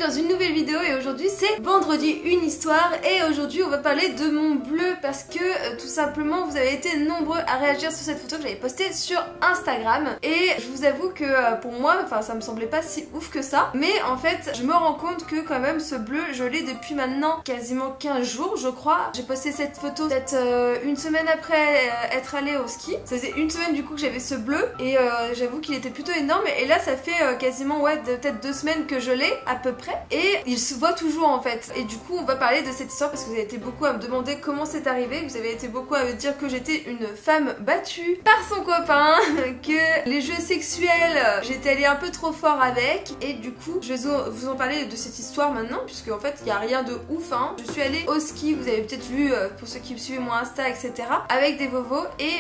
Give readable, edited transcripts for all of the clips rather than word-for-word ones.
dans une nouvelle vidéo et aujourd'hui c'est vendredi une histoire et aujourd'hui on va parler de mon bleu parce que tout simplement vous avez été nombreux à réagir sur cette photo que j'avais postée sur Instagram et je vous avoue que pour moi, enfin ça me semblait pas si ouf que ça, mais en fait je me rends compte que quand même ce bleu je l'ai depuis maintenant quasiment 15 jours je crois. J'ai posté cette photo peut-être une semaine après être allée au ski, ça faisait une semaine du coup que j'avais ce bleu et j'avoue qu'il était plutôt énorme et là ça fait quasiment ouais peut-être 2 semaines que je l'ai à peu près et il se voit toujours en fait et du coup on va parler de cette histoire parce que vous avez été beaucoup à me demander comment c'est arrivé, vous avez été beaucoup à me dire que j'étais une femme battue par son copain, que les jeux sexuels j'étais allée un peu trop fort avec et du coup je vais vous en parler de cette histoire maintenant puisque en fait il n'y a rien de ouf hein. Je suis allée au ski, vous avez peut-être vu pour ceux qui me suivent mon Insta etc avec des vovos et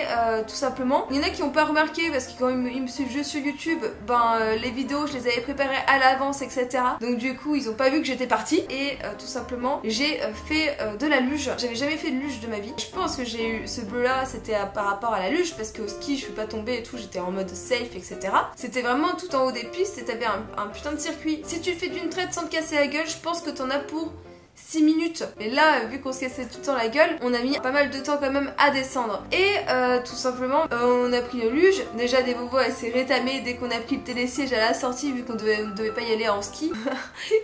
tout simplement il y en a qui n'ont pas remarqué parce que quand ils me suivent juste sur YouTube les vidéos je les avais préparées à l'avance etc donc du coup ils ont pas vu que j'étais partie et tout simplement j'ai fait de la luge. J'avais jamais fait de luge de ma vie. Je pense que j'ai eu ce bleu là c'était par rapport à la luge parce qu'au ski je suis pas tombée et tout, j'étais en mode safe etc. C'était vraiment tout en haut des pistes et t'avais un putain de circuit. Si tu fais d'une traite sans te casser la gueule je pense que t'en as pour 6 minutes. Et là, vu qu'on se cassait tout le temps la gueule, on a mis pas mal de temps quand même à descendre. Et tout simplement, on a pris le luge. Déjà, des vovos, elle s'est rétamée dès qu'on a pris le télésiège à la sortie, vu qu'on devait pas y aller en ski.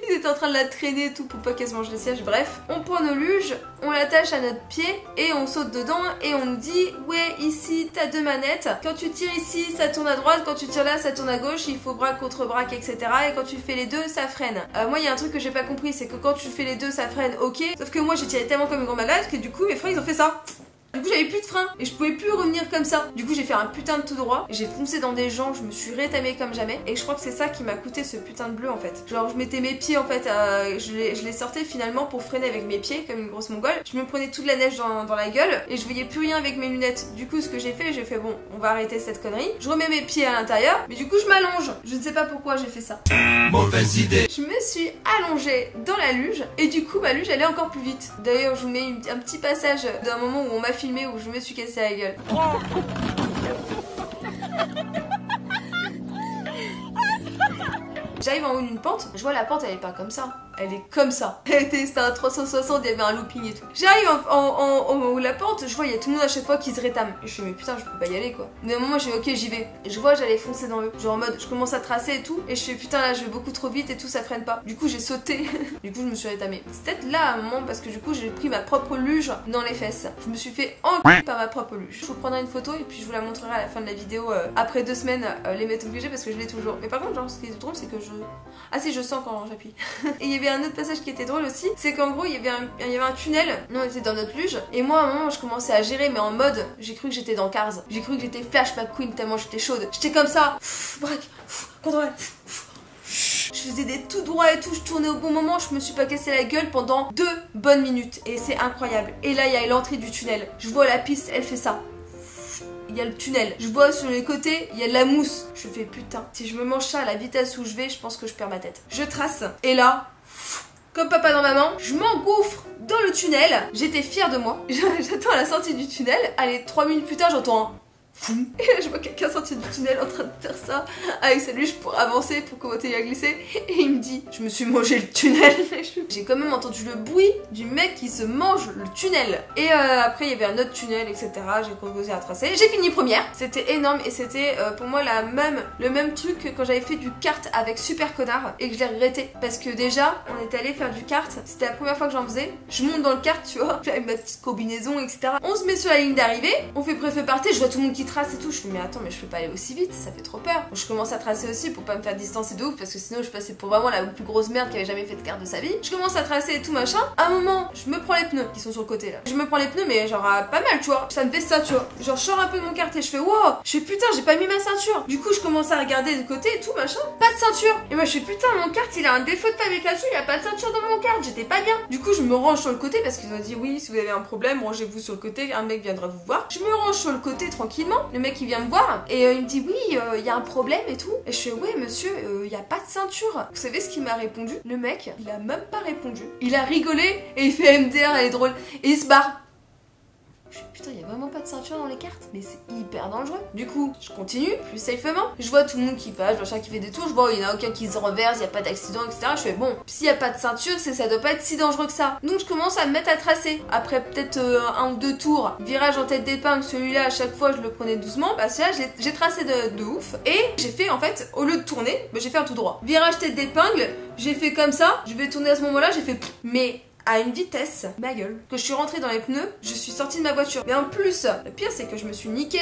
Ils étaient en train de la traîner et tout pour pas qu'elle se mange les sièges. Bref, on prend nos luges, on l'attache à notre pied et on saute dedans et on nous dit ouais, ici, t'as 2 manettes. Quand tu tires ici, ça tourne à droite. Quand tu tires là, ça tourne à gauche. Il faut braque contre braque, etc. Et quand tu fais les deux, ça freine. Moi, il y a un truc que j'ai pas compris, c'est que quand tu fais les deux, ça freine, ok, sauf que moi j'ai tiré tellement comme une grande malade que du coup mes freins ils ont fait ça. Du coup j'avais plus de frein et je pouvais plus revenir comme ça. Du coup j'ai fait un putain de tout droit, j'ai foncé dans des gens, je me suis rétamée comme jamais et je crois que c'est ça qui m'a coûté ce putain de bleu en fait. Genre je mettais mes pieds en fait, je les sortais finalement pour freiner avec mes pieds comme une grosse mongole. Je me prenais toute la neige dans la gueule et je voyais plus rien avec mes lunettes. Du coup ce que j'ai fait bon on va arrêter cette connerie. Je remets mes pieds à l'intérieur mais du coup je m'allonge. Je ne sais pas pourquoi j'ai fait ça. Mauvaise idée. Je me suis allongée dans la luge et du coup ma luge allait encore plus vite. D'ailleurs je vous mets un petit passage d'un moment où on m'a filmé où je me suis cassé la gueule. J'arrive en haut d'une pente, je vois la pente elle est pas comme ça. Elle est comme ça. C'était un 360, il y avait un looping et tout. J'arrive en haut de la pente, je vois il y a tout le monde à chaque fois qui se rétame. Et je fais mais putain je peux pas y aller quoi. Mais à un moment je fais ok j'y vais. Et je vois j'allais foncer dans eux. Genre en mode je commence à tracer et tout. Et je fais putain là je vais beaucoup trop vite et tout ça freine pas. Du coup j'ai sauté. Du coup je me suis rétamée. C'est peut-être là à un moment parce que du coup j'ai pris ma propre luge dans les fesses. Je me suis fait enculer par ma propre luge. Je vous prendrai une photo et puis je vous la montrerai à la fin de la vidéo après 2 semaines les méthodes que j'ai parce que je l'ai toujours. Mais par contre genre ce qui est drôle c'est que ah si je sens quand j'appuie. Et il y avait un autre passage qui était drôle aussi, c'est qu'en gros il y avait un tunnel, nous on était dans notre luge et moi à un moment je commençais à gérer mais en mode j'ai cru que j'étais dans Cars, j'ai cru que j'étais Flash McQueen tellement j'étais chaude, j'étais comme ça, braque, contrôle, je faisais des tout droits et tout, je tournais au bon moment, je me suis pas cassé la gueule pendant 2 bonnes minutes et c'est incroyable. Et là il y a l'entrée du tunnel, je vois la piste, elle fait ça. Il y a le tunnel, je vois sur les côtés il y a de la mousse, je fais putain si je me mange ça à la vitesse où je vais je pense que je perds ma tête. Je trace et là comme papa dans maman, je m'engouffre dans le tunnel. J'étais fière de moi. J'attends à la sortie du tunnel. Allez, 3 minutes plus tard, j'entends un foum. Et là, je vois quelqu'un sortir du tunnel en train de faire ça avec sa luge pour avancer, pour commencer à glisser. Et il me dit, je me suis mangé le tunnel. J'ai quand même entendu le bruit du mec qui se mange le tunnel. Et après, il y avait un autre tunnel, etc. J'ai commencé à tracer. J'ai fini première. C'était énorme et c'était pour moi le même truc que quand j'avais fait du kart avec Super Connard et que je l'ai regretté. Parce que déjà, on était allé faire du kart. C'était la première fois que j'en faisais. Je monte dans le kart, tu vois, avec ma petite combinaison, etc. On se met sur la ligne d'arrivée. On fait préfet-parté. Je vois tout le monde qui trace et tout, je fais mais attends mais je peux pas aller aussi vite, ça fait trop peur. Je commence à tracer aussi pour pas me faire distancer de ouf parce que sinon je passais pour vraiment la plus grosse merde qui avait jamais fait de carte de sa vie. Je commence à tracer et tout machin, à un moment je me prends les pneus qui sont sur le côté là. Je me prends les pneus mais genre pas mal tu vois, ça me fait ça tu vois. Genre je sors un peu de mon kart et je fais wow, je fais putain j'ai pas mis ma ceinture. Du coup je commence à regarder de côté et tout machin, pas de ceinture. Et moi je fais putain mon kart il a un défaut de fabrication, il a pas de ceinture dans mon kart, j'étais pas bien. Du coup je me range sur le côté parce qu'ils ont dit oui si vous avez un problème rangez-vous sur le côté, un mec viendra vous voir. Je me range sur le côté tranquillement, le mec il vient me voir et il me dit oui il y a un problème et tout et je fais ouais monsieur il y a pas de ceinture. Vous savez ce qu'il m'a répondu? Le mec il a même pas répondu, il a rigolé et il fait MDR elle est drôle et il se barre. Je fais putain, il y a vraiment pas de ceinture dans les cartes, mais c'est hyper dangereux. Du coup, je continue plus safement. Je vois tout le monde qui passe, machin qui fait des tours, je vois il y en a aucun qui se renverse, il y a pas d'accident, etc. Je fais bon, s'il y a pas de ceinture, ça doit pas être si dangereux que ça. Donc je commence à me mettre à tracer. Après peut-être un ou deux tours, virage en tête d'épingle, celui-là à chaque fois je le prenais doucement, parce que là j'ai tracé de ouf. Et j'ai fait en fait, au lieu de tourner, j'ai fait un tout droit. Virage tête d'épingle, j'ai fait comme ça, je vais tourner à ce moment-là, j'ai fait mais à une vitesse, ma gueule, que je suis rentrée dans les pneus, je suis sortie de ma voiture. Mais en plus, le pire c'est que je me suis niqué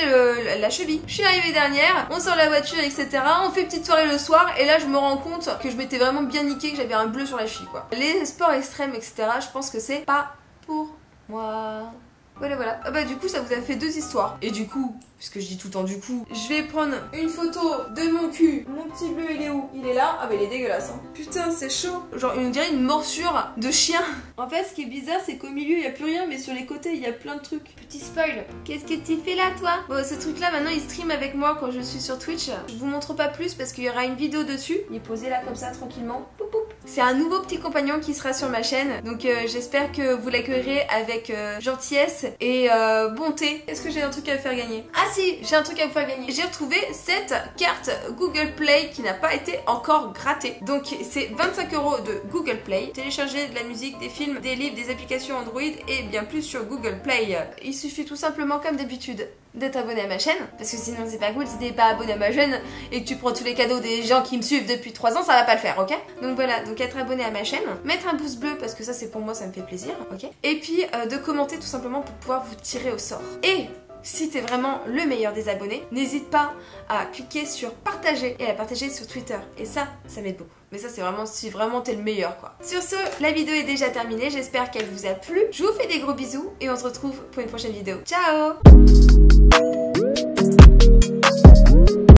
la cheville. Je suis arrivée dernière, on sort la voiture, etc. On fait petite soirée le soir, et là je me rends compte que je m'étais vraiment bien niqué, que j'avais un bleu sur la cheville, quoi. Les sports extrêmes, etc., je pense que c'est pas pour moi. Voilà. Ah bah du coup ça vous a fait 2 histoires. Et du coup, puisque je dis tout le temps du coup, je vais prendre une photo de mon cul. Mon petit bleu il est où? Il est là. Ah bah il est dégueulasse hein. Putain c'est chaud. Genre on dirait une morsure de chien. En fait ce qui est bizarre c'est qu'au milieu il y a plus rien, mais sur les côtés il y a plein de trucs. Petit spoil. Qu'est-ce que tu fais là toi? Bon ce truc là maintenant il stream avec moi quand je suis sur Twitch. Je vous montre pas plus parce qu'il y aura une vidéo dessus. Il est posé là comme ça tranquillement. Poup, poup. C'est un nouveau petit compagnon qui sera sur ma chaîne. Donc j'espère que vous l'accueillerez avec gentillesse et bonté. Est-ce que j'ai un truc à faire gagner? Ah si, j'ai un truc à vous faire gagner. J'ai retrouvé cette carte Google Play qui n'a pas été encore grattée. Donc c'est 25 € de Google Play. Télécharger de la musique, des films, des livres, des applications Android et bien plus sur Google Play. Il suffit tout simplement comme d'habitude d'être abonné à ma chaîne, parce que sinon c'est pas cool si t'es pas abonné à ma chaîne et que tu prends tous les cadeaux des gens qui me suivent depuis 3 ans, ça va pas le faire, ok? Donc voilà, donc être abonné à ma chaîne, mettre un pouce bleu parce que ça c'est pour moi, ça me fait plaisir, ok? Et puis de commenter tout simplement pour pouvoir vous tirer au sort. Et si t'es vraiment le meilleur des abonnés, n'hésite pas à cliquer sur partager et à la partager sur Twitter. Et ça m'aide beaucoup. Mais ça c'est vraiment si vraiment t'es le meilleur quoi. Sur ce, la vidéo est déjà terminée, j'espère qu'elle vous a plu. Je vous fais des gros bisous et on se retrouve pour une prochaine vidéo. Ciao!